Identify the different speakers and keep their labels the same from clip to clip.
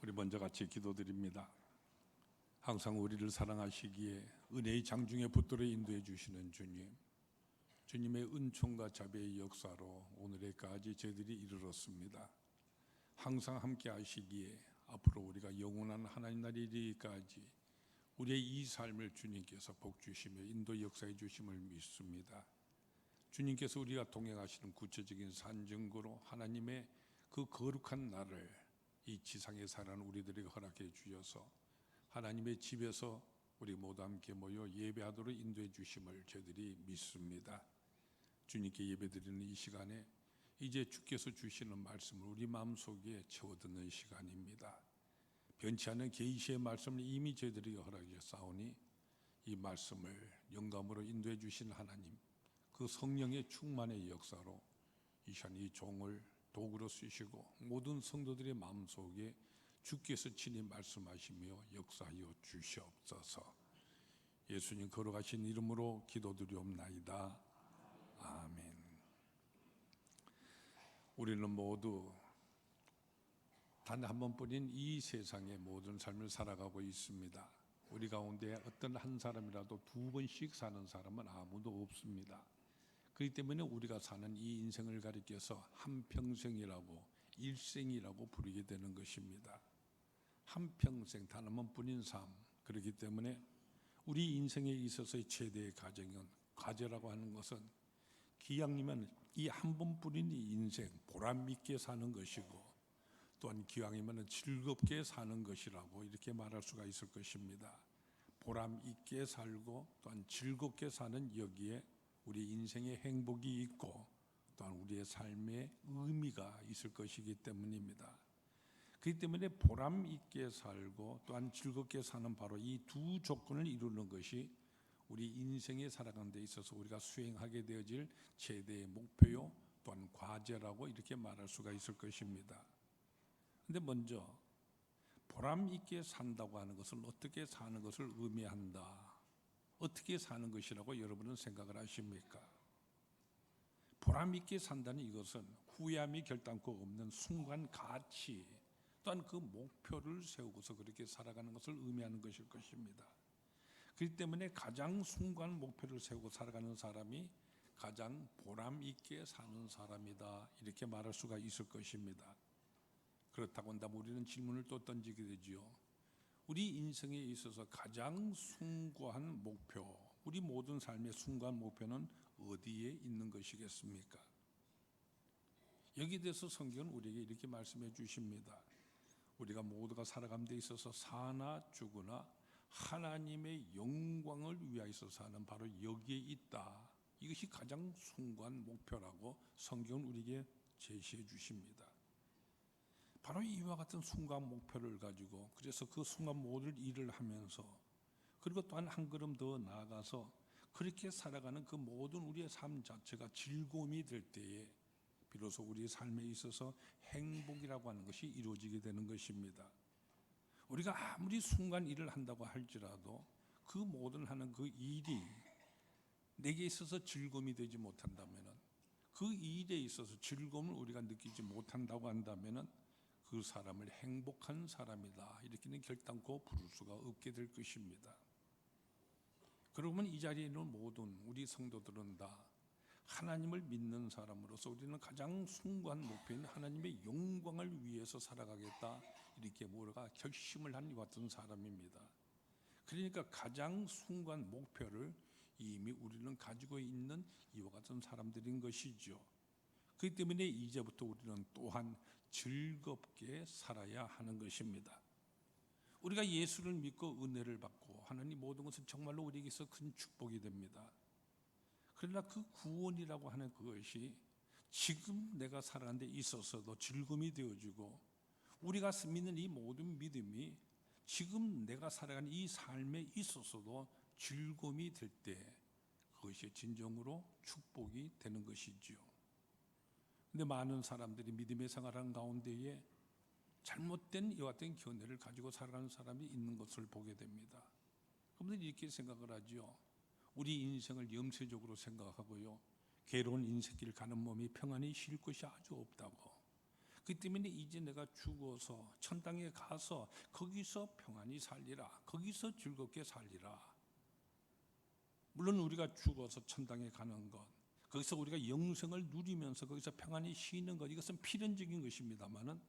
Speaker 1: 우리 먼저 같이 기도드립니다. 항상 우리를 사랑하시기에 은혜의 장중에 붙들어 인도해 주시는 주님, 주님의 은총과 자비의 역사로 오늘에까지 저희들이 이르렀습니다. 항상 함께 하시기에 앞으로 우리가 영원한 하나님 나라에 이르기까지 우리의 이 삶을 주님께서 복주시며 인도 역사해 주심을 믿습니다. 주님께서 우리가 동행하시는 구체적인 산증거로 하나님의 그 거룩한 날을 이 지상에 사는 우리들에게 허락해 주셔서 하나님의 집에서 우리 모두 함께 모여 예배하도록 인도해 주심을 저희들이 믿습니다. 주님께 예배드리는 이 시간에 이제 주께서 주시는 말씀을 우리 마음속에 채워듣는 시간입니다. 변치 않은 계시의 말씀을 이미 저희들에게 허락해 싸우니 이 말씀을 영감으로 인도해 주신 하나님, 그 성령의 충만의 역사로 이 시간 이 종을 도구로 쓰시고 모든 성도들의 마음속에 주께서 친히 말씀하시며 역사하여 주시옵소서. 예수님 걸어가신 이름으로 기도드리옵나이다. 아멘. 우리는 모두 단 한 번뿐인 이 세상의 모든 삶을 살아가고 있습니다. 우리 가운데 어떤 한 사람이라도 두 번씩 사는 사람은 아무도 없습니다. 그렇기 때문에 우리가 사는 이 인생을 가리켜서 한평생이라고 일생이라고 부르게 되는 것입니다. 한평생 단 한 번뿐인 삶. 그렇기 때문에 우리 인생에 있어서의 최대의 과제라고 하는 것은 기왕이면 이 한 번뿐인 이 인생 보람 있게 사는 것이고, 또한 기왕이면 즐겁게 사는 것이라고 이렇게 말할 수가 있을 것입니다. 보람 있게 살고 또한 즐겁게 사는 여기에 우리 인생의 행복이 있고 또한 우리의 삶의 의미가 있을 것이기 때문입니다. 그렇기 때문에 보람 있게 살고 또한 즐겁게 사는 바로 이 두 조건을 이루는 것이 우리 인생에 살아가는 데 있어서 우리가 수행하게 되어질 최대의 목표요 또한 과제라고 이렇게 말할 수가 있을 것입니다. 그런데 먼저 보람 있게 산다고 하는 것을 어떻게 사는 것을 의미한다, 어떻게 사는 것이라고 여러분은 생각을 하십니까? 보람 있게 산다는 이것은 후회함이 결단코 없는 순간 가치 또한 그 목표를 세우고서 그렇게 살아가는 것을 의미하는 것일 것입니다. 그렇기 때문에 가장 순간 목표를 세우고 살아가는 사람이 가장 보람 있게 사는 사람이다, 이렇게 말할 수가 있을 것입니다. 그렇다고 한다면 우리는 질문을 또 던지게 되지요. 우리 인생에 있어서 가장 숭고한 목표, 우리 모든 삶의 숭고한 목표는 어디에 있는 것이겠습니까? 여기에 대해서 성경은 우리에게 이렇게 말씀해 주십니다. 우리가 모두가 살아가는 데 있어서 사나 죽으나 하나님의 영광을 위하여서 사는 바로 여기에 있다. 이것이 가장 숭고한 목표라고 성경은 우리에게 제시해 주십니다. 바로 이와 같은 숭고한 목표를 가지고 그래서 그 숭고한 모든 일을 하면서 그리고 또한 한 걸음 더 나아가서 그렇게 살아가는 그 모든 우리의 삶 자체가 즐거움이 될 때에 비로소 우리의 삶에 있어서 행복이라고 하는 것이 이루어지게 되는 것입니다. 우리가 아무리 순간 일을 한다고 할지라도 그 모든 하는 그 일이 내게 있어서 즐거움이 되지 못한다면, 그 일에 있어서 즐거움을 우리가 느끼지 못한다고 한다면 그 사람을 행복한 사람이다 이렇게는 결단코 부를 수가 없게 될 것입니다. 그러면 이 자리에 있는 모든 우리 성도들은 다 하나님을 믿는 사람으로서 우리는 가장 숭고한 목표인 하나님의 영광을 위해서 살아가겠다 이렇게 우리가 결심을 한 이와 같은 사람입니다. 그러니까 가장 숭고한 목표를 이미 우리는 가지고 있는 이와 같은 사람들인 것이죠. 그렇기 때문에 이제부터 우리는 또한 즐겁게 살아야 하는 것입니다. 우리가 예수를 믿고 은혜를 받고 하나님 모든 것은 정말로 우리에게서 큰 축복이 됩니다. 그러나 그 구원이라고 하는 그것이 지금 내가 살아가는 데 있어서도 즐거움이 되어지고 우리가 믿는 이 모든 믿음이 지금 내가 살아가는 이 삶에 있어서도 즐거움이 될 때 그것이 진정으로 축복이 되는 것이지요. 근데 많은 사람들이 믿음의 생활하는 가운데에 잘못된 이와 같은 견해를 가지고 살아가는 사람이 있는 것을 보게 됩니다. 그러면 이렇게 생각을 하죠. 우리 인생을 염세적으로 생각하고요, 괴로운 인생길 가는 몸이 평안히 쉴 것이 아주 없다고. 그 때문에 이제 내가 죽어서 천당에 가서 거기서 평안히 살리라, 거기서 즐겁게 살리라. 물론 우리가 죽어서 천당에 가는 것, 거기서 우리가 영생을 누리면서 거기서 평안히 쉬는 것, 이것은 필연적인 것입니다만은,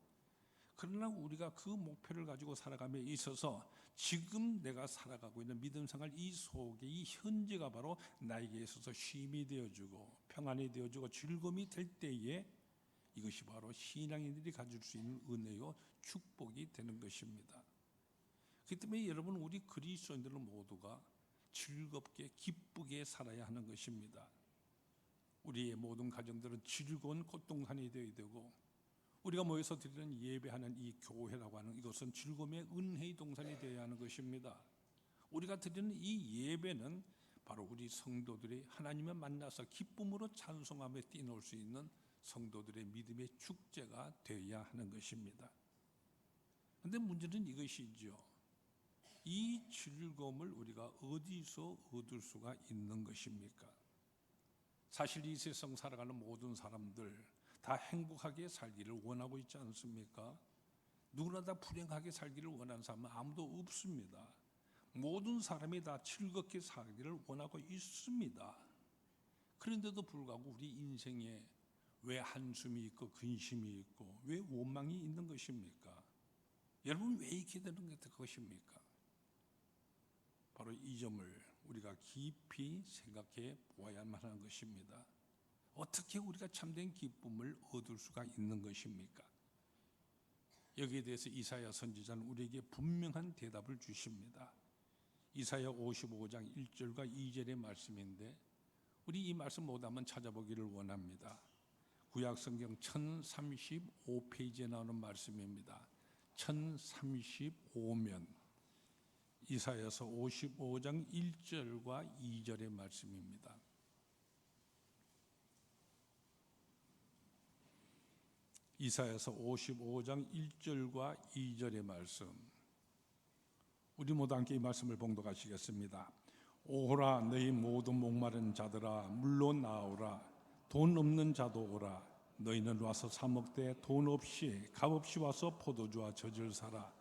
Speaker 1: 그러나 우리가 그 목표를 가지고 살아감에 있어서 지금 내가 살아가고 있는 믿음 생활 이 속에 이 현재가 바로 나에게 있어서 쉼이 되어주고 평안이 되어주고 즐거움이 될 때에 이것이 바로 신앙인들이 가질 수 있는 은혜요 축복이 되는 것입니다. 그렇기 때문에 여러분, 우리 그리스도인들은 모두가 즐겁게 기쁘게 살아야 하는 것입니다. 우리의 모든 가정들은 즐거운 꽃동산이 되어야 되고, 우리가 모여서 드리는 예배하는 이 교회라고 하는 이것은 즐거움의 은혜의 동산이 되어야 하는 것입니다. 우리가 드리는 이 예배는 바로 우리 성도들이 하나님을 만나서 기쁨으로 찬송하며 뛰놀 수 있는 성도들의 믿음의 축제가 되어야 하는 것입니다. 그런데 문제는 이것이죠. 이 즐거움을 우리가 어디서 얻을 수가 있는 것입니까? 사실 이 세상 살아가는 모든 사람들 다 행복하게 살기를 원하고 있지 않습니까? 누구나 다 불행하게 살기를 원하는 사람은 아무도 없습니다. 모든 사람이 다 즐겁게 살기를 원하고 있습니다. 그런데도 불구하고 우리 인생에 왜 한숨이 있고 근심이 있고 왜 원망이 있는 것입니까? 여러분, 왜 이렇게 되는 것입니까? 바로 이 점을 우리가 깊이 생각해 보아야만 하는 것입니다. 어떻게 우리가 참된 기쁨을 얻을 수가 있는 것입니까? 여기에 대해서 이사야 선지자는 우리에게 분명한 대답을 주십니다. 이사야 55장 1절과 2절의 말씀인데, 우리 이 말씀 모두 한번 찾아보기를 원합니다. 구약성경 1035페이지에 나오는 말씀입니다. 1035면 이사야서 55장 1절과 2절의 말씀입니다. 이사야서 55장 1절과 2절의 말씀, 우리 모두 함께 이 말씀을 봉독하시겠습니다. 오호라, 너희 모든 목마른 자들아 물로 나오라. 돈 없는 자도 오라. 너희는 와서 사 먹되 돈 없이 값없이 와서 포도주와 젖을 사라.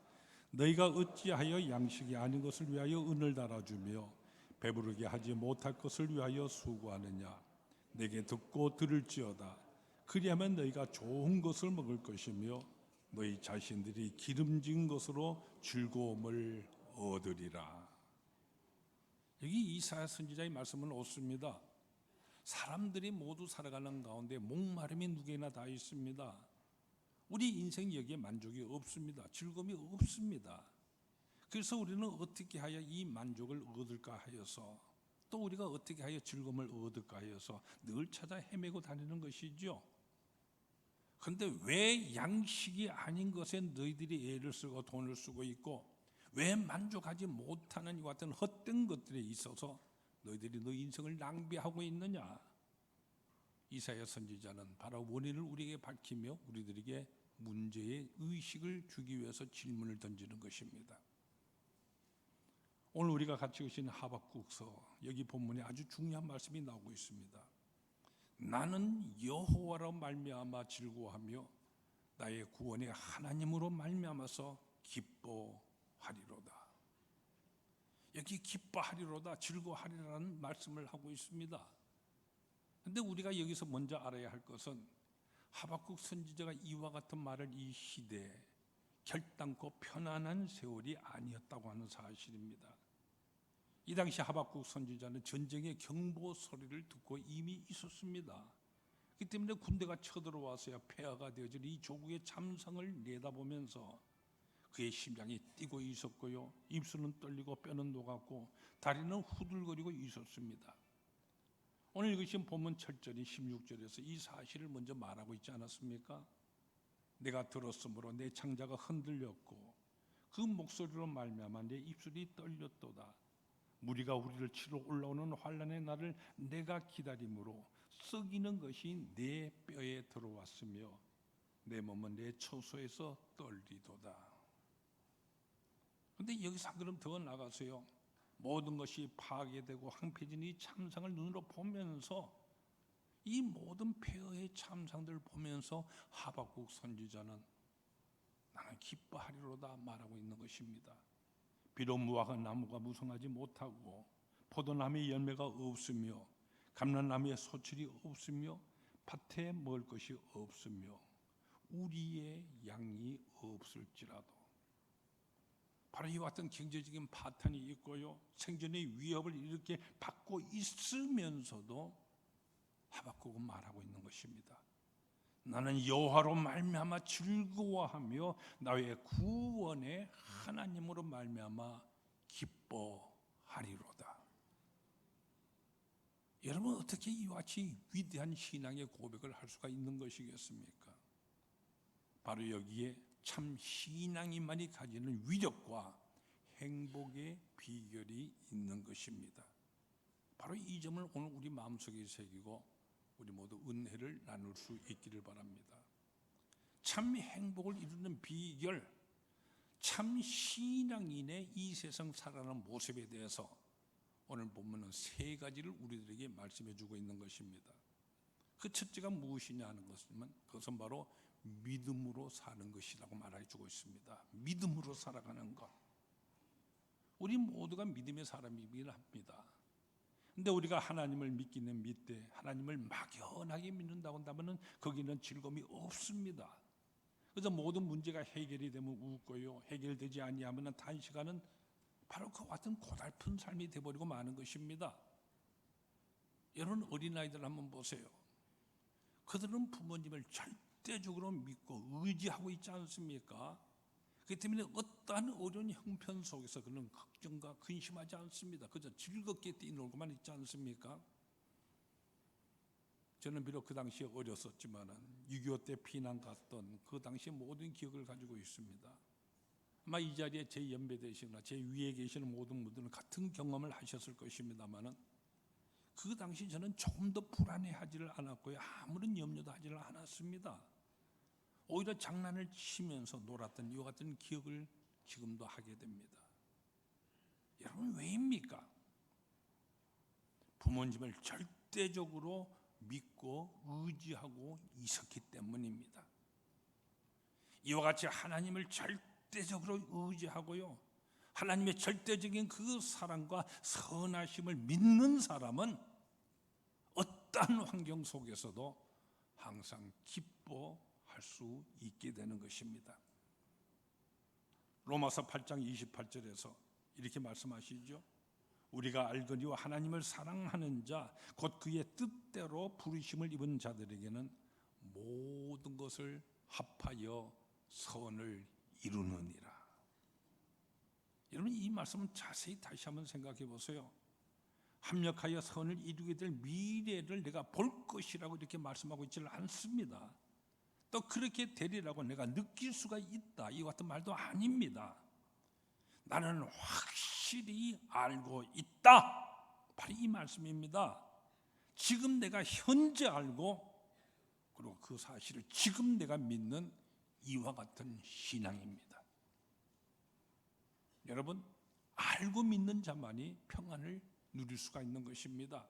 Speaker 1: 너희가 어찌하여 양식이 아닌 것을 위하여 은을 달아주며 배부르게 하지 못할 것을 위하여 수고하느냐. 내게 듣고 들을지어다. 그리하면 너희가 좋은 것을 먹을 것이며 너희 자신들이 기름진 것으로 즐거움을 얻으리라. 여기 이사야 선지자의 말씀은 옳습니다. 사람들이 모두 살아가는 가운데 목마름이 누구에나 다 있습니다. 우리 인생 여기에 만족이 없습니다. 즐거움이 없습니다. 그래서 우리는 어떻게 하여 이 만족을 얻을까 하여서, 또 우리가 어떻게 하여 즐거움을 얻을까 하여서 늘 찾아 헤매고 다니는 것이죠. 그런데 왜 양식이 아닌 것에 너희들이 애를 쓰고 돈을 쓰고 있고, 왜 만족하지 못하는 이와 같은 헛된 것들에 있어서 너희들이 너희 인생을 낭비하고 있느냐? 이사야 선지자는 바로 원인을 우리에게 밝히며 우리들에게 문제의 의식을 주기 위해서 질문을 던지는 것입니다. 오늘 우리가 같이 읽으신 하박국서, 여기 본문에 아주 중요한 말씀이 나오고 있습니다. 나는 여호와로 말미암아 즐거워하며 나의 구원의 하나님으로 말미암아서 기뻐하리로다. 여기 기뻐하리로다, 즐거워하리라는 말씀을 하고 있습니다. 그런데 우리가 여기서 먼저 알아야 할 것은 하박국 선지자가 이와 같은 말을 이 시대에 결단코 편안한 세월이 아니었다고 하는 사실입니다. 이 당시 하박국 선지자는 전쟁의 경보 소리를 듣고 이미 있었습니다. 그렇기 때문에 군대가 쳐들어와서야 폐하가 되어질 이 조국의 참상을 내다보면서 그의 심장이 뛰고 있었고요, 입술은 떨리고 뼈는 녹았고 다리는 후들거리고 있었습니다. 오늘 읽으신 본문 7절이 16절에서 이 사실을 먼저 말하고 있지 않았습니까? 내가 들었으므로 내 창자가 흔들렸고 그 목소리로 말미암아 내 입술이 떨렸도다. 무리가 우리를 치러 올라오는 환난의 날을 내가 기다림으로 썩이는 것이 내 뼈에 들어왔으며 내 몸은 내 처소에서 떨리도다. 그런데 여기서 한 걸음 더 나가서요, 모든 것이 파괴되고 황폐해진 이 참상을 눈으로 보면서 이 모든 폐허의 참상들을 보면서 하박국 선지자는 나는 기뻐하리로다 말하고 있는 것입니다. 비록 무화과 나무가 무성하지 못하고 포도나무의 열매가 없으며 감람나무의 소출이 없으며 밭에 먹을 것이 없으며 우리의 양이 없을지라도, 바로 이와 같은 경제적인 파탄이 있고요, 생존의 위협을 이렇게 받고 있으면서도 하박국은 말하고 있는 것입니다. 나는 여호와로 말미암아 즐거워하며 나의 구원의 하나님으로 말미암아 기뻐하리로다. 여러분, 어떻게 이와 같이 위대한 신앙의 고백을 할 수가 있는 것이겠습니까? 바로 여기에 참 신앙이만이 가지는 위력과 행복의 비결이 있는 것입니다. 바로 이 점을 오늘 우리 마음속에 새기고 우리 모두 은혜를 나눌 수 있기를 바랍니다. 참 행복을 이루는 비결, 참 신앙인의 이 세상 살아가는 모습에 대해서 오늘 본문은 세 가지를 우리들에게 말씀해 주고 있는 것입니다. 그 첫째가 무엇이냐 하는 것은 그것은 바로 믿음으로 사는 것이라고 말해 주고 있습니다. 믿음으로 살아가는 것. 우리 모두가 믿음의 사람이긴 합니다. 근데 우리가 하나님을 믿기는 믿되 하나님을 막연하게 믿는다고 한다면 거기는 즐거움이 없습니다. 그래서 모든 문제가 해결이 되면 웃고요, 해결되지 아니하면 단시간은 바로 그와 같은 고달픈 삶이 되어버리고 마는 것입니다. 여러분, 어린아이들 한번 보세요. 그들은 부모님을 절대적으로 믿고 의지하고 있지 않습니까? 그렇기 때문에 어떠한 어려운 형편 속에서 그는 걱정과 근심하지 않습니다. 그저 즐겁게 뛰놀고만 있지 않습니까? 저는 비록 그 당시에 어렸었지만 6.25 때 피난 갔던 그 당시의 모든 기억을 가지고 있습니다. 아마 이 자리에 제 연배 되시거나 제 위에 계시는 모든 분들은 같은 경험을 하셨을 것입니다만, 그 당시 저는 조금 더 불안해하지를 않았고요, 아무런 염려도 하지를 않았습니다. 오히려 장난을 치면서 놀았던 이와 같은 기억을 지금도 하게 됩니다. 여러분, 왜입니까? 부모님을 절대적으로 믿고 의지하고 있었기 때문입니다. 이와 같이 하나님을 절대적으로 의지하고요, 하나님의 절대적인 그 사랑과 선하심을 믿는 사람은 어떠한 환경 속에서도 항상 기뻐할 수 있게 되는 것입니다. 로마서 8장 28절에서 이렇게 말씀하시죠. 우리가 알거니와 하나님을 사랑하는 자 곧 그의 뜻대로 부르심을 입은 자들에게는 모든 것을 합하여 선을 이루느니라. 여러분, 이 말씀은 자세히 다시 한번 생각해 보세요. 합력하여 선을 이루게 될 미래를 내가 볼 것이라고 이렇게 말씀하고 있지는 않습니다. 또 그렇게 되리라고 내가 느낄 수가 있다, 이 같은 말도 아닙니다. 나는 확실히 알고 있다, 바로 이 말씀입니다. 지금 내가 현재 알고, 그리고 그 사실을 지금 내가 믿는 이와 같은 신앙입니다. 여러분, 알고 믿는 자만이 평안을 누릴 수가 있는 것입니다.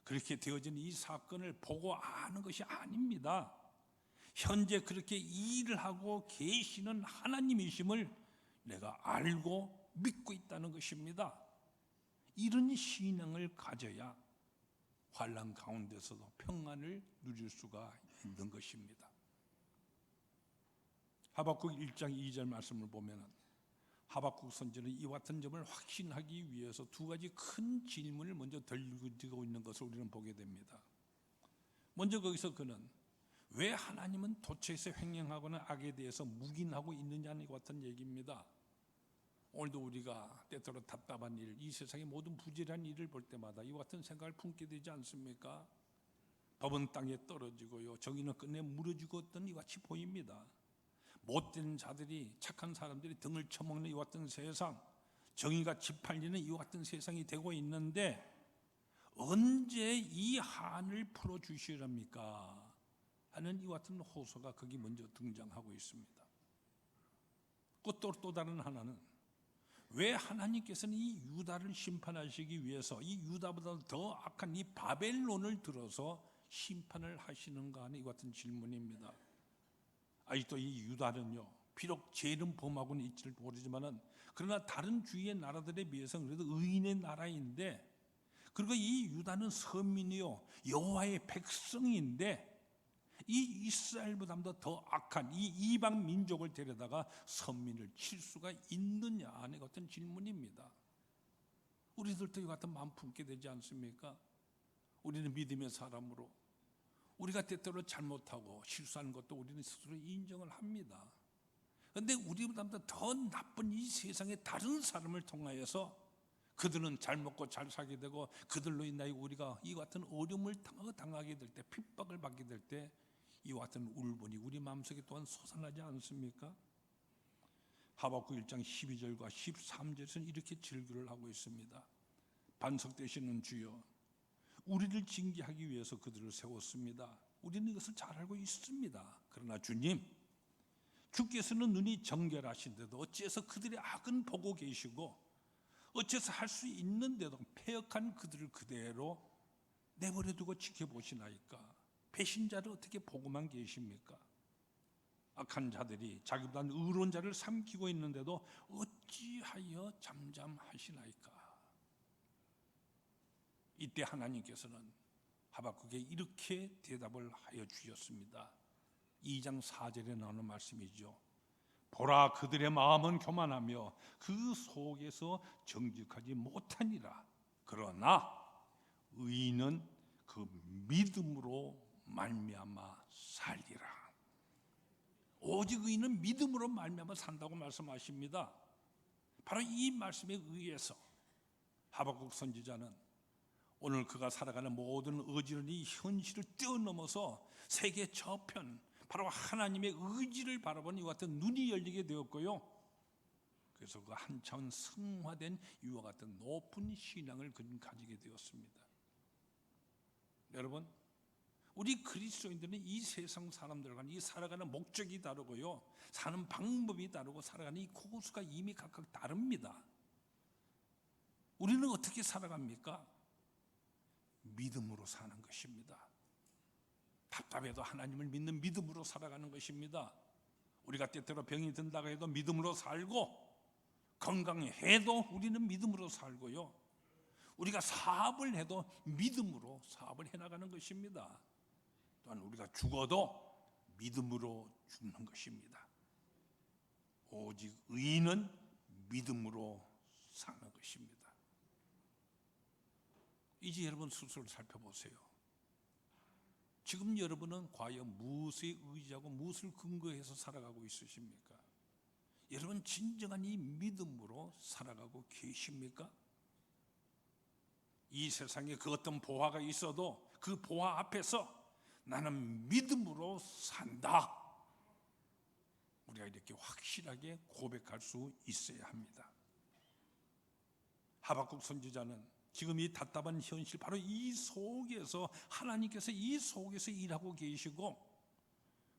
Speaker 1: 그렇게 되어진 이 사건을 보고 아는 것이 아닙니다. 현재 그렇게 일을 하고 계시는 하나님이심을 내가 알고 믿고 있다는 것입니다. 이런 신앙을 가져야 환난 가운데서도 평안을 누릴 수가 있는 것입니다. 하박국 1장 2절 말씀을 보면 하박국 선지는 이와 같은 점을 확신하기 위해서 두 가지 큰 질문을 먼저 들고 있는 것을 우리는 보게 됩니다. 먼저 거기서 그는 왜 하나님은 도처에서 횡령하거나 악에 대해서 묵인하고 있느냐는 것 같은 얘기입니다. 오늘도 우리가 때때로 답답한 일, 이 세상의 모든 부질한 일을 볼 때마다 이와 같은 생각을 품게 되지 않습니까? 법은 땅에 떨어지고요, 정의는 끝내 무너지고 있던 이와 같이 보입니다. 못된 자들이, 착한 사람들이 등을 쳐먹는 이와 같은 세상, 정의가 짓팔리는 이와 같은 세상이 되고 있는데 언제 이 한을 풀어주시렵니까? 하는 이와 같은 호소가 거기 먼저 등장하고 있습니다. 또 다른 하나는 왜 하나님께서는 이 유다를 심판하시기 위해서 이 유다보다 더 악한 이 바벨론을 들어서 심판을 하시는가 하는 이 같은 질문입니다. 아직도 이 유다는요, 비록 죄는 범하고는 있지를 모르지만은 그러나 다른 주위의 나라들에 비해서는 그래도 의인의 나라인데, 그리고 이 유다는 선민이요 여호와의 백성인데 이 이스라엘보다도 더 악한 이 이방 민족을 데려다가 선민을 칠 수가 있느냐 하는 어떤 질문입니다. 우리들도 이 같은 마음 품게 되지 않습니까? 우리는 믿음의 사람으로 우리가 때때로 잘못하고 실수하는 것도 우리는 스스로 인정을 합니다. 그런데 우리보다 더 나쁜 이 세상의 다른 사람을 통하여서 그들은 잘 먹고 잘 살게 되고 그들로 인하여 우리가 이 같은 어려움을 당하게 될 때, 핍박을 받게 될 때 이와 같은 울분이 우리 마음속에 또한 솟아나지 않습니까? 하박국 1장 12절과 13절에서는 이렇게 질교를 하고 있습니다. 반석되시는 주여, 우리를 징계하기 위해서 그들을 세웠습니다. 우리는 이것을 잘 알고 있습니다. 그러나 주님, 주께서는 눈이 정결하신데도 어찌해서 그들의 악은 보고 계시고 어째서 할 수 있는데도 패역한 그들을 그대로 내버려두고 지켜보시나이까? 배신자를 어떻게 보고만 계십니까? 악한 자들이 자기보다 의로운 자를 삼키고 있는데도 어찌하여 잠잠하시나이까? 이때 하나님께서는 하박국에 이렇게 대답을 하여 주셨습니다. 2장 4절에 나오는 말씀이죠. 보라, 그들의 마음은 교만하며 그 속에서 정직하지 못하니라. 그러나 의인은 그 믿음으로 말미암아 살리라. 오직 의인은 믿음으로 말미암아 산다고 말씀하십니다. 바로 이 말씀에 의해서 하박국 선지자는 오늘 그가 살아가는 모든 어지러운 현실을 뛰어넘어서 세계 저편 바로 하나님의 의지를 바라보는 이와 같은 눈이 열리게 되었고요. 그래서 그 한참 승화된 이와 같은 높은 신앙을 그는 가지게 되었습니다. 여러분, 우리 그리스도인들은 이 세상 사람들과는 이 살아가는 목적이 다르고요, 사는 방법이 다르고 살아가는 이 코스가 이미 각각 다릅니다. 우리는 어떻게 살아갑니까? 믿음으로 사는 것입니다. 답답해도 하나님을 믿는 믿음으로 살아가는 것입니다. 우리가 때때로 병이 든다고 해도 믿음으로 살고, 건강해도 우리는 믿음으로 살고요, 우리가 사업을 해도 믿음으로 사업을 해나가는 것입니다. 또한 우리가 죽어도 믿음으로 죽는 것입니다. 오직 의인은 믿음으로 사는 것입니다. 이제 여러분 스스로 살펴보세요. 지금 여러분은 과연 무엇에 의지하고 무엇을 근거해서 살아가고 있으십니까? 여러분 진정한 이 믿음으로 살아가고 계십니까? 이 세상에 그 어떤 보화가 있어도 그 보화 앞에서 나는 믿음으로 산다, 우리가 이렇게 확실하게 고백할 수 있어야 합니다. 하박국 선지자는 지금 이 답답한 현실, 바로 이 속에서 하나님께서 이 속에서 일하고 계시고,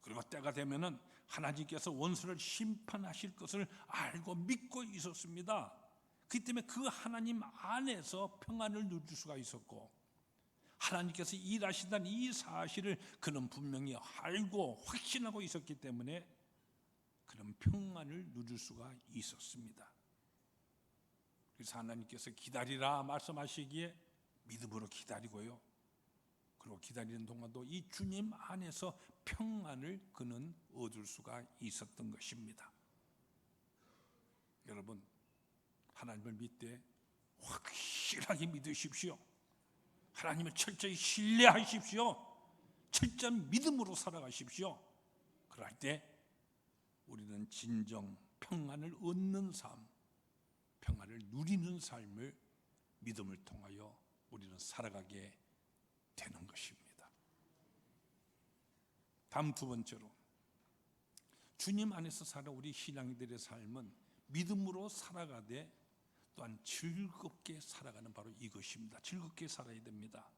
Speaker 1: 그리고 때가 되면은 하나님께서 원수를 심판하실 것을 알고 믿고 있었습니다. 그렇기 때문에 그 하나님 안에서 평안을 누릴 수가 있었고, 하나님께서 일하신다는 이 사실을 그는 분명히 알고 확신하고 있었기 때문에 그는 평안을 누릴 수가 있었습니다. 그래서 하나님께서 기다리라 말씀하시기에 믿음으로 기다리고요, 그리고 기다리는 동안도 이 주님 안에서 평안을 그는 얻을 수가 있었던 것입니다. 여러분, 하나님을 믿되 확실하게 믿으십시오. 하나님을 철저히 신뢰하십시오. 철저한 믿음으로 살아가십시오. 그럴 때 우리는 진정 평안을 얻는 삶, 평안을 누리는 삶을 믿음을 통하여 우리는 살아가게 되는 것입니다. 다음 두 번째로, 주님 안에서 사는 우리 신앙인들의 삶은 믿음으로 살아가되 또한 즐겁게 살아가는 바로 이것입니다. 즐겁게 살아야 됩니다.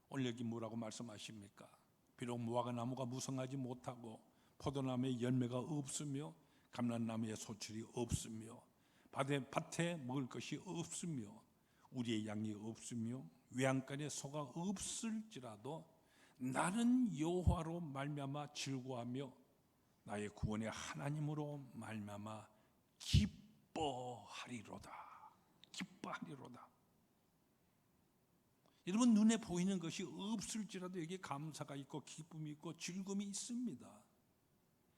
Speaker 1: 오늘 여기 뭐라고 말씀하십니까? 비록 무화과 나무가 무성하지 못하고 포도나무에 열매가 없으며 감람나무에 소출이 없으며 밭에 먹을 것이 없으며 우리의 양이 없으며 외양간에 소가 없을지라도 나는 여호와로 말미암아 즐거워하며 나의 구원의 하나님으로 말미암아 기뻐하리로다. 기뻐하리로다. 여러분, 눈에 보이는 것이 없을지라도 여기에 감사가 있고 기쁨이 있고 즐거움이 있습니다.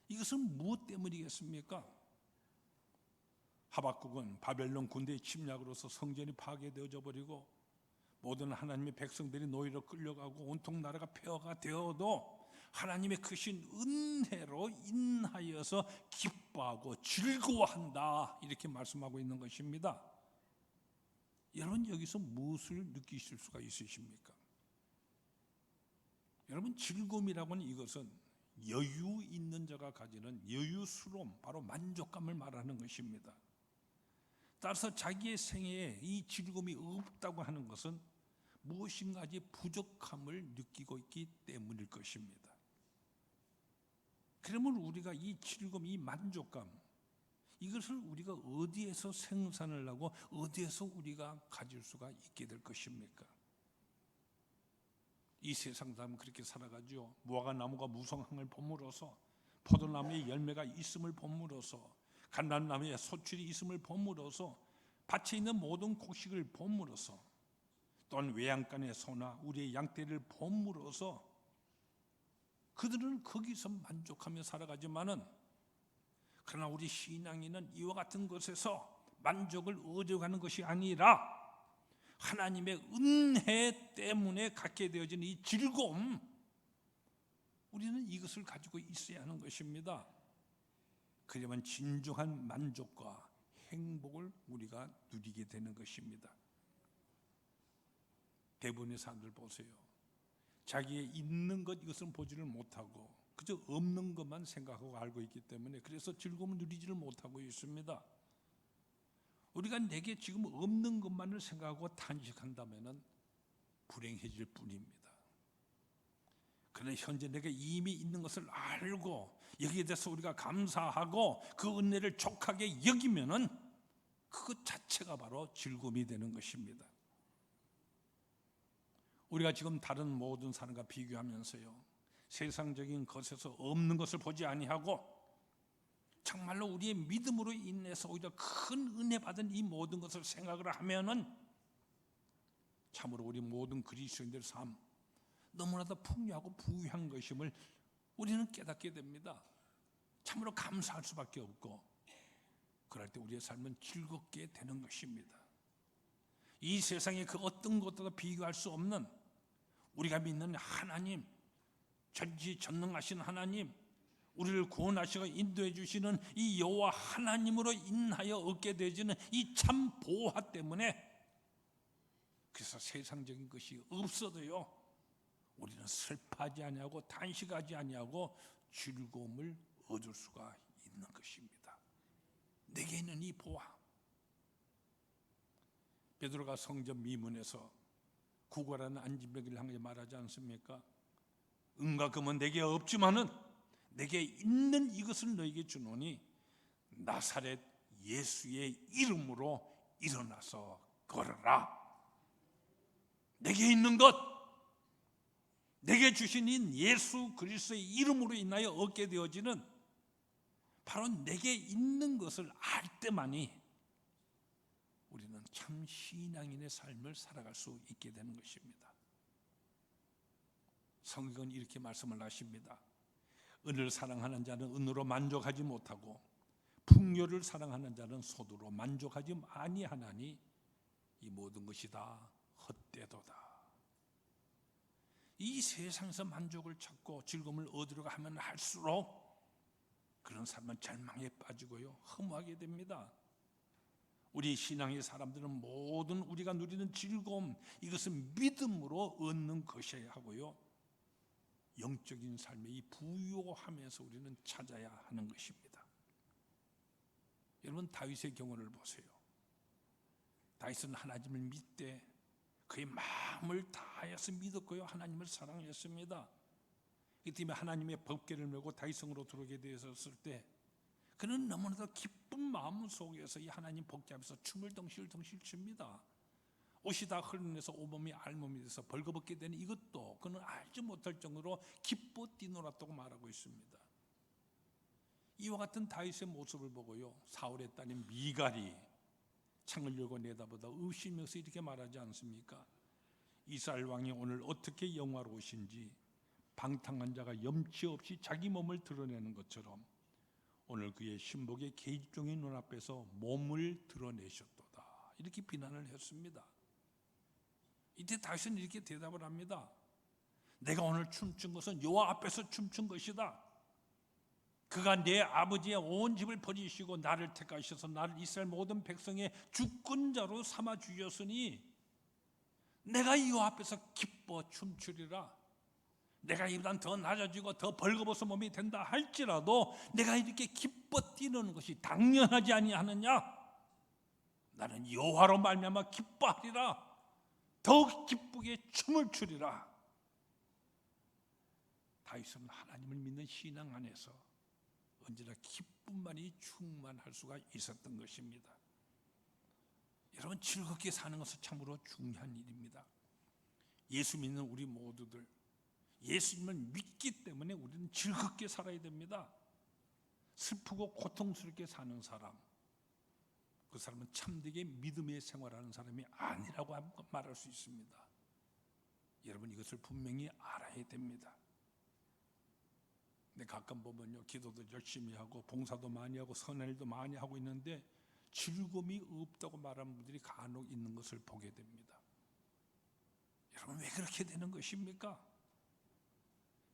Speaker 1: 이것은 무엇 때문이겠습니까? 하박국은 바벨론 군대의 침략으로서 성전이 파괴되어져 버리고 모든 하나님의 백성들이 노예로 끌려가고 온통 나라가 폐허가 되어도 하나님의 크신 은혜로 인하여서 기뻐하고 즐거워한다, 이렇게 말씀하고 있는 것입니다. 여러분, 여기서 무엇을 느끼실 수가 있으십니까? 여러분, 즐거움이라고 하는 이것은 여유 있는 자가 가지는 여유스러움, 바로 만족감을 말하는 것입니다. 따라서 자기의 생애에 이 즐거움이 없다고 하는 것은 무엇인가 부족함을 느끼고 있기 때문일 것입니다. 그러면 우리가 이 즐거움, 이 만족감, 이것을 우리가 어디에서 생산을 하고 어디에서 우리가 가질 수가 있게 될 것입니까? 이 세상 사람은 그렇게 살아가죠. 무화과 나무가 무성함을 범으로써, 포도나무에 열매가 있음을 범으로써, 감람나무에 소출이 있음을 범으로써, 밭에 있는 모든 곡식을 범으로써, 또한 외양간의 소나 우리의 양떼를 범으로써 그들은 거기서 만족하며 살아가지만은, 그러나 우리 신앙인은 이와 같은 것에서 만족을 얻어가는 것이 아니라 하나님의 은혜 때문에 갖게 되어진 이 즐거움, 우리는 이것을 가지고 있어야 하는 것입니다. 그러면 진정한 만족과 행복을 우리가 누리게 되는 것입니다. 대부분의 사람들 보세요. 자기의 있는 것, 이것은 보지를 못하고 그저 없는 것만 생각하고 알고 있기 때문에 그래서 즐거움을 누리지를 못하고 있습니다. 우리가 내게 지금 없는 것만을 생각하고 탄식한다면 불행해질 뿐입니다. 그러나 현재 내게 이미 있는 것을 알고 여기에 대해서 우리가 감사하고 그 은혜를 족하게 여기면은 그것 자체가 바로 즐거움이 되는 것입니다. 우리가 지금 다른 모든 사람과 비교하면서요, 세상적인 것에서 없는 것을 보지 아니하고 정말로 우리의 믿음으로 인해서 오히려 큰 은혜 받은 이 모든 것을 생각을 하면은 참으로 우리 모든 그리스도인들의 삶 너무나도 풍요하고 부유한 것임을 우리는 깨닫게 됩니다. 참으로 감사할 수밖에 없고, 그럴 때 우리의 삶은 즐겁게 되는 것입니다. 이 세상의 그 어떤 것과도 비교할 수 없는 우리가 믿는 하나님, 전지전능하신 하나님, 우리를 구원하시고 인도해 주시는 이 여호와 하나님으로 인하여 얻게 되어지는 이 참 보화 때문에, 그래서 세상적인 것이 없어도요 우리는 슬퍼하지 아니하고 탄식하지 아니하고 즐거움을 얻을 수가 있는 것입니다. 내게 있는 이 보화. 베드로가 성전 미문에서 구걸하는 안진뱅이를 향해 말하지 않습니까? 은과 금은 내게 없지만은 내게 있는 이것을 너에게 주노니 나사렛 예수의 이름으로 일어나서 걸어라. 내게 있는 것, 내게 주신 이 예수 그리스도의 이름으로 인하여 얻게 되어지는 바로 내게 있는 것을 알 때만이 우리는 참 신앙인의 삶을 살아갈 수 있게 되는 것입니다. 성경은 이렇게 말씀을 하십니다. 은을 사랑하는 자는 은으로 만족하지 못하고 풍요를 사랑하는 자는 소두로 만족하지 아니하나니 이 모든 것이 다 헛되도다. 이 세상에서 만족을 찾고 즐거움을 얻으려고 하면 할수록 그런 삶은 절망에 빠지고요 허무하게 됩니다. 우리 신앙의 사람들은 모든 우리가 누리는 즐거움, 이것은 믿음으로 얻는 것이어야 하고요, 영적인 삶의 이 부요하면서 우리는 찾아야 하는 것입니다. 여러분, 다윗의 경우를 보세요. 다윗은 하나님을 믿되 그의 마음을 다해서 믿었고요 하나님을 사랑했습니다. 이 때문에 하나님의 법궤를 메고 다윗성으로 들어오게 되었을 때 그는 너무나도 기쁜 마음 속에서 이 하나님 복귀하면서 춤을 덩실덩실 춥니다. 옷이 다 흘러내서 온몸이 알몸이 돼서 벌거벗게 되는 이것도 그는 알지 못할 정도로 기뻐 뛰놀았다고 말하고 있습니다. 이와 같은 다윗의 모습을 보고요, 사울의 딸인 미갈이 창을 열고 내다보다 의심해서 이렇게 말하지 않습니까? 이스라엘 왕이 오늘 어떻게 영화로우신지 방탕한 자가 염치 없이 자기 몸을 드러내는 것처럼 오늘 그의 신복의 계집종의 눈앞에서 몸을 드러내셨도다, 이렇게 비난을 했습니다. 이때 다윗은 이렇게 대답을 합니다. 내가 오늘 춤춘 것은 여호와 앞에서 춤춘 것이다. 그가 내 아버지의 온 집을 버리시고 나를 택하셔서 나를 이스라엘 모든 백성의 주권자로 삼아 주셨으니 내가 여호와 앞에서 기뻐 춤추리라. 내가 이보다 더 낮아지고 더 벌거벗은 몸이 된다 할지라도 내가 이렇게 기뻐 뛰는 것이 당연하지 아니하느냐? 나는 여호와로 말미암아 기뻐하리라. 더욱 기쁘게 춤을 추리라. 다윗은 하나님을 믿는 신앙 안에서 언제나 기쁨만이 충만할 수가 있었던 것입니다. 여러분, 즐겁게 사는 것은 참으로 중요한 일입니다. 예수 믿는 우리 모두들, 예수님을 믿기 때문에 우리는 즐겁게 살아야 됩니다. 슬프고 고통스럽게 사는 사람, 그 사람은 참되게 믿음의 생활하는 사람이 아니라고 말할 수 있습니다. 여러분, 이것을 분명히 알아야 됩니다. 근데 가끔 보면요, 기도도 열심히 하고 봉사도 많이 하고 선한 일도 많이 하고 있는데 즐거움이 없다고 말하는 분들이 간혹 있는 것을 보게 됩니다. 여러분, 왜 그렇게 되는 것입니까?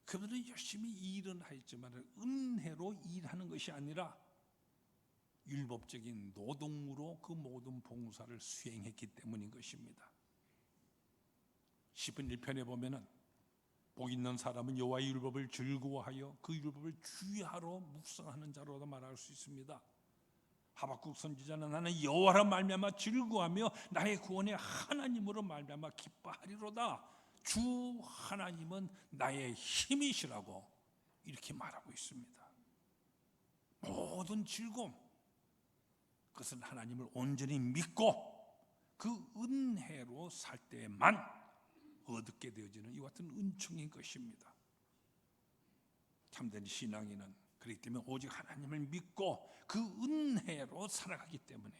Speaker 1: 그분은 열심히 일은 하였지만 은혜로 일하는 것이 아니라 율법적인 노동으로 그 모든 봉사를 수행했기 때문인 것입니다. 시편 1편에 보면은 복 있는 사람은 여호와의 율법을 즐거워하여 그 율법을 주의하러 묵상하는 자로도 말할 수 있습니다. 하박국 선지자는 나는 여호와로 말미암아 즐거워하며 나의 구원의 하나님으로 말미암아 기뻐하리로다. 주 하나님은 나의 힘이시라고 이렇게 말하고 있습니다. 모든 즐거움, 그것은 하나님을 온전히 믿고 그 은혜로 살 때만 얻게 되어지는 이와 같은 은총인 것입니다. 참된 신앙인은 그렇기 때문에 오직 하나님을 믿고 그 은혜로 살아가기 때문에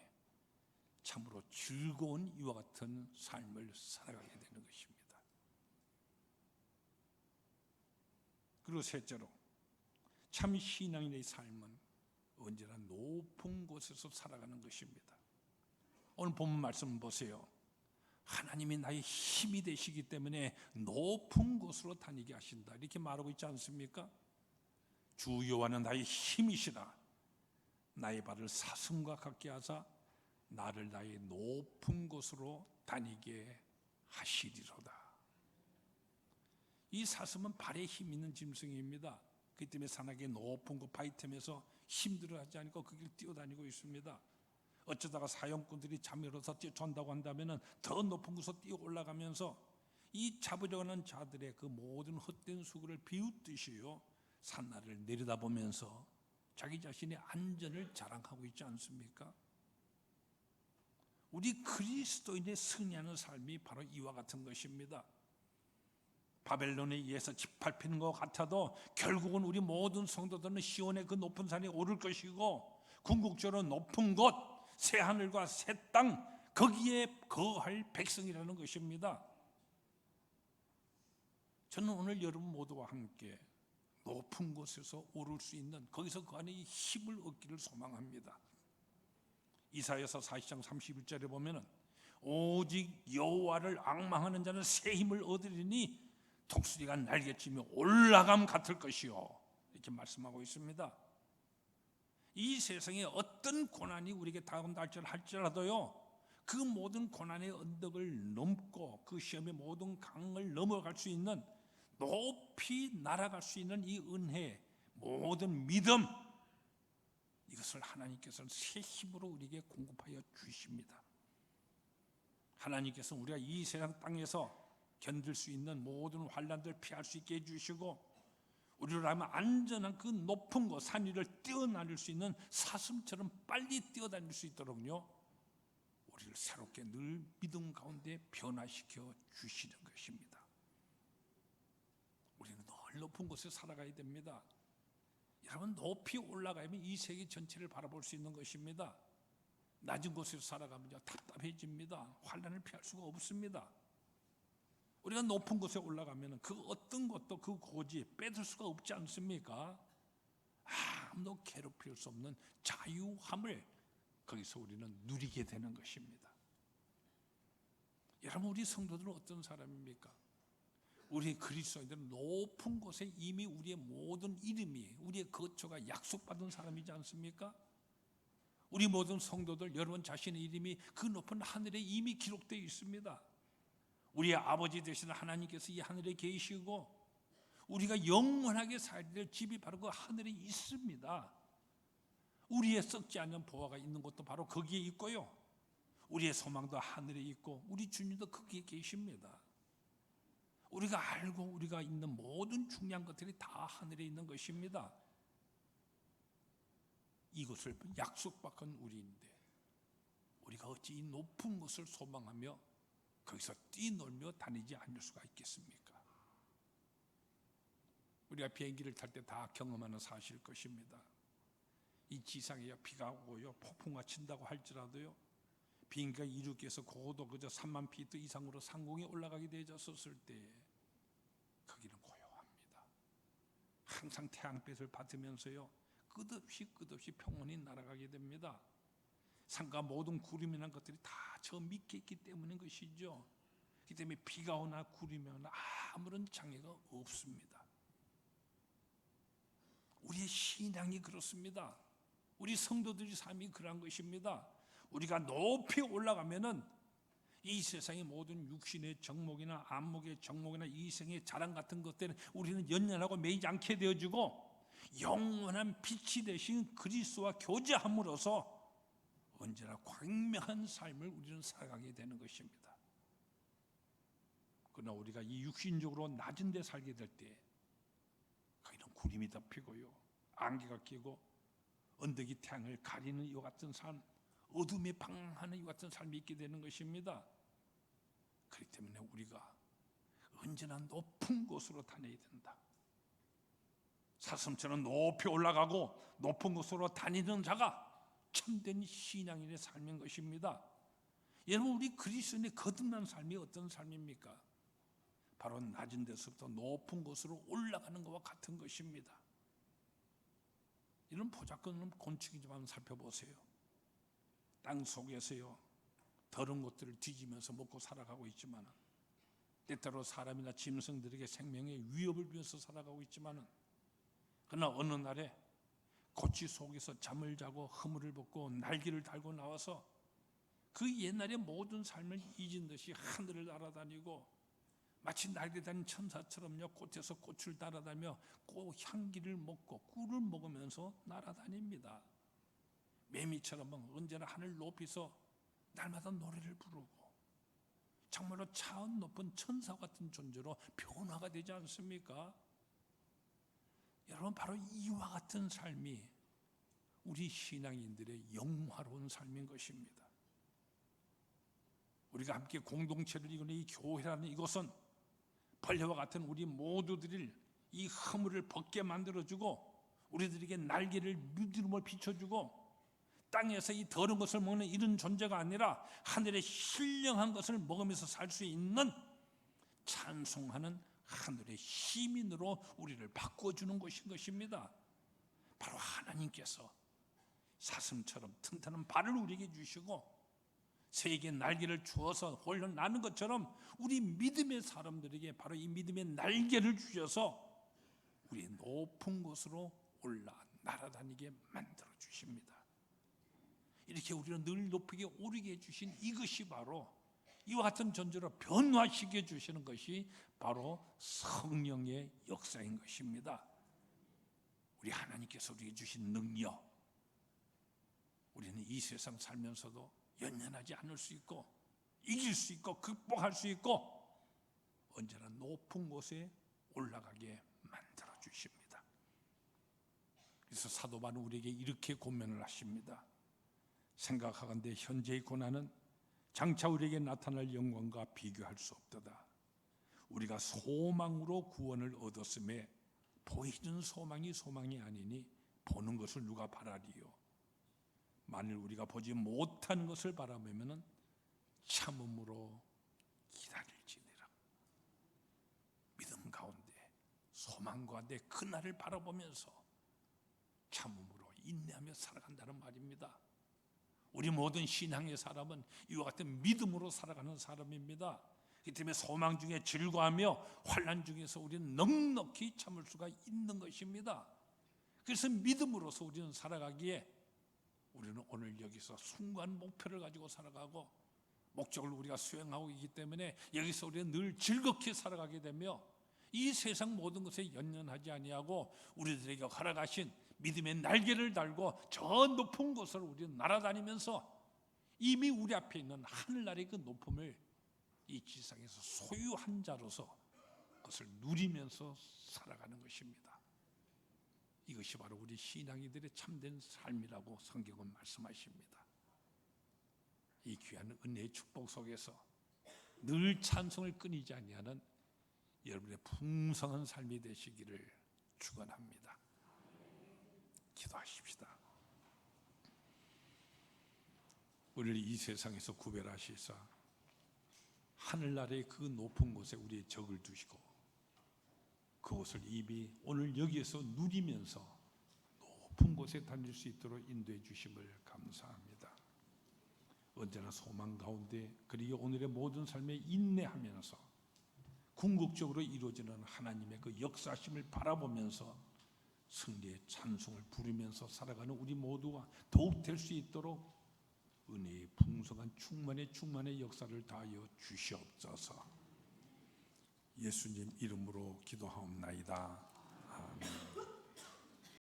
Speaker 1: 참으로 즐거운 이와 같은 삶을 살아가게 되는 것입니다. 그리고 셋째로, 참 신앙인의 삶은 언제나 높은 곳에서 살아가는 것입니다. 오늘 본문 말씀 보세요. 하나님이 나의 힘이 되시기 때문에 높은 곳으로 다니게 하신다, 이렇게 말하고 있지 않습니까? 주 여호와는 나의 힘이시라. 나의 발을 사슴과 같게 하사 나를 나의 높은 곳으로 다니게 하시리로다. 이 사슴은 발에 힘 있는 짐승입니다. 그렇기 때문에 산악의 높은 곳 바위틈에서 힘들어하지 않고 그 길 뛰어다니고 있습니다. 어쩌다가 사형꾼들이 잠들어서 뛰어온다고 한다면 더 높은 곳으로 뛰어 올라가면서 이 잡으려고 하는 자들의 그 모든 헛된 수고를 비웃듯이요, 산나를 내려다보면서 자기 자신의 안전을 자랑하고 있지 않습니까? 우리 그리스도인의 승리하는 삶이 바로 이와 같은 것입니다. 바벨론에 의해서 짓밟히는 것 같아도 결국은 우리 모든 성도들은 시온의 그 높은 산에 오를 것이고 궁극적으로 높은 곳, 새 하늘과 새 땅, 거기에 거할 백성이라는 것입니다. 저는 오늘 여러분 모두와 함께 높은 곳에서 오를 수 있는, 거기서 그 안에 힘을 얻기를 소망합니다. 이사야서 40장 31절에 보면은 오직 여호와를 앙망하는 자는 새 힘을 얻으리니 독수리가 날개치며 올라감 같을 것이요, 이렇게 말씀하고 있습니다. 이 세상에 어떤 고난이 우리에게 다가온다 할지라도요, 그 모든 고난의 언덕을 넘고 그 시험의 모든 강을 넘어갈 수 있는, 높이 날아갈 수 있는 이 은혜, 모든 믿음, 이것을 하나님께서는 새 힘으로 우리에게 공급하여 주십니다. 하나님께서는 우리가 이 세상 땅에서 견딜 수 있는 모든 환난들을 피할 수 있게 해주시고, 우리로 하면 안전한 그 높은 곳, 산 위를 뛰어다닐 수 있는 사슴처럼 빨리 뛰어다닐 수 있도록요, 우리를 새롭게 늘 믿음 가운데 변화시켜 주시는 것입니다. 우리는 늘 높은 곳에 살아가야 됩니다. 여러분, 높이 올라가면 이 세계 전체를 바라볼 수 있는 것입니다. 낮은 곳에서 살아가면요 답답해집니다. 환난을 피할 수가 없습니다. 우리가 높은 곳에 올라가면 그 어떤 것도 그 고지 뺏을 수가 없지 않습니까? 아무도 괴롭힐 수 없는 자유함을 거기서 우리는 누리게 되는 것입니다. 여러분, 우리 성도들은 어떤 사람입니까? 우리 그리스도인들은 높은 곳에 이미 우리의 모든 이름이, 우리의 거처가 약속받은 사람이지 않습니까? 우리 모든 성도들, 여러분 자신의 이름이 그 높은 하늘에 이미 기록되어 있습니다. 우리의 아버지 되시는 하나님께서 이 하늘에 계시고 우리가 영원하게 살아야 될 집이 바로 그 하늘에 있습니다. 우리의 썩지 않는 보화가 있는 것도 바로 거기에 있고요, 우리의 소망도 하늘에 있고 우리 주님도 거기에 계십니다. 우리가 알고 우리가 있는 모든 중요한 것들이 다 하늘에 있는 것입니다. 이것을 약속받은 우리인데 우리가 어찌 이 높은 것을 소망하며 거기서 뛰놀며 다니지 않을 수가 있겠습니까? 우리가 비행기를 탈 때 다 경험하는 사실일 것입니다. 이 지상에 비가 오고요, 폭풍과 친다고 할지라도요, 비행기가 이륙해서 고도 그저 3만 피트 이상으로 상공에 올라가게 되었을 때 거기는 고요합니다. 항상 태양빛을 받으면서요 끝없이 평온히 날아가게 됩니다. 산과 모든 구름이나 것들이 다 저 밑에 있기 때문인 것이죠. 그렇기 때문에 비가 오나 구름이 오나 아무런 장애가 없습니다. 우리의 신앙이 그렇습니다. 우리 성도들의 삶이 그러한 것입니다. 우리가 높이 올라가면은 이 세상의 모든 육신의 정목이나 안목의 정목이나 이생의 자랑 같은 것들은 우리는 연연하고 매이지 않게 되어지고 영원한 빛이 되신 그리스도와 교제함으로써 언제나 광명한 삶을 우리는 살아가게 되는 것입니다. 그러나 우리가 이 육신적으로 낮은 데 살게 될 때 거기는 구름이 덮이고요, 안개가 끼고 언덕이 태양을 가리는 이와 같은 삶, 어둠에 방황하는 이와 같은 삶이 있게 되는 것입니다. 그렇기 때문에 우리가 언제나 높은 곳으로 다녀야 된다. 사슴처럼 높이 올라가고 높은 곳으로 다니는 자가 참된 신앙인의 삶인 것입니다. 여러분, 우리 그리스도인의 거듭난 삶이 어떤 삶입니까? 바로 낮은 데서부터 높은 곳으로 올라가는 것과 같은 것입니다. 이런 보잘것없는 건축이 좀 한번 살펴보세요. 땅 속에서요 더러운 것들을 뒤지면서 먹고 살아가고 있지만, 때때로 사람이나 짐승들에게 생명의 위협을 주면서 살아가고 있지만, 그러나 어느 날에 고치 속에서 잠을 자고 허물을 벗고 날개를 달고 나와서 그 옛날의 모든 삶을 잊은 듯이 하늘을 날아다니고 마치 날개 달린 천사처럼요 꽃에서 꽃을 따라다니며 꽃 향기를 먹고 꿀을 먹으면서 날아다닙니다. 매미처럼 언제나 하늘 높이서 날마다 노래를 부르고 정말로 차원 높은 천사 같은 존재로 변화가 되지 않습니까? 여러분, 바로 이와 같은 삶이 우리 신앙인들의 영화로운 삶인 것입니다. 우리가 함께 공동체를 이루는 이 교회라는 이것은 벌레와 같은 우리 모두들을 이 허물을 벗게 만들어주고 우리들에게 날개를 믿음을 비춰주고 땅에서 이 더러운 것을 먹는 이런 존재가 아니라 하늘의 신령한 것을 먹으면서 살 수 있는 찬송하는 하늘의 시민으로 우리를 바꿔주는 것인 것입니다. 바로 하나님께서 사슴처럼 튼튼한 발을 우리에게 주시고 새에게 날개를 주어서 홀려 나는 것처럼 우리 믿음의 사람들에게 바로 이 믿음의 날개를 주셔서 우리 높은 곳으로 올라 날아다니게 만들어 주십니다. 이렇게 우리를 늘 높이게 오르게 해주신 이것이 바로 이와 같은 존재로 변화시켜 주시는 것이 바로 성령의 역사인 것입니다. 우리 하나님께서 우리에게 주신 능력, 우리는 이 세상 살면서도 연연하지 않을 수 있고 이길 수 있고 극복할 수 있고 언제나 높은 곳에 올라가게 만들어 주십니다. 그래서 사도 바울은 우리에게 이렇게 권면을 하십니다. 생각하건대 현재의 고난은 장차 우리에게 나타날 영광과 비교할 수 없도다. 우리가 소망으로 구원을 얻었음에 보이는 소망이 아니니 보는 것을 누가 바라리요. 만일 우리가 보지 못한 것을 바라보면 참음으로 기다릴지니라. 믿음 가운데 소망 가운데 그날을 바라보면서 참음으로 인내하며 살아간다는 말입니다. 우리 모든 신앙의 사람은 이와 같은 믿음으로 살아가는 사람입니다. 그 때문에 소망 중에 즐거워하며 환난 중에서 우리는 넉넉히 참을 수가 있는 것입니다. 그래서 믿음으로서 우리는 살아가기에 우리는 오늘 여기서 순간 목표를 가지고 살아가고 목적을 우리가 수행하고 있기 때문에 여기서 우리는 늘 즐겁게 살아가게 되며 이 세상 모든 것에 연연하지 아니하고 우리들에게 허락하신 믿음의 날개를 달고 저 높은 곳을 우리는 날아다니면서 이미 우리 앞에 있는 하늘나라의 그 높음을 이 지상에서 소유한 자로서 그것을 누리면서 살아가는 것입니다. 이것이 바로 우리 신앙이들의 참된 삶이라고 성경은 말씀하십니다. 이 귀한 은혜의 축복 속에서 늘 찬송을 끊이지 아니하는 여러분의 풍성한 삶이 되시기를 축원합니다. 기도하십시다. 우리를 이 세상에서 구별하시사 하늘나라의 그 높은 곳에 우리의 적을 두시고 그곳을 이미 오늘 여기에서 누리면서 높은 곳에 다닐 수 있도록 인도해 주심을 감사합니다. 언제나 소망 가운데 그리고 오늘의 모든 삶에 인내하면서 궁극적으로 이루어지는 하나님의 그 역사심을 바라보면서 승리의 찬송을 부르면서 살아가는 우리 모두가 더욱 될 수 있도록 은혜의 풍성한 충만의 역사를 다하여 주시옵소서. 예수님 이름으로 기도하옵나이다. 아멘.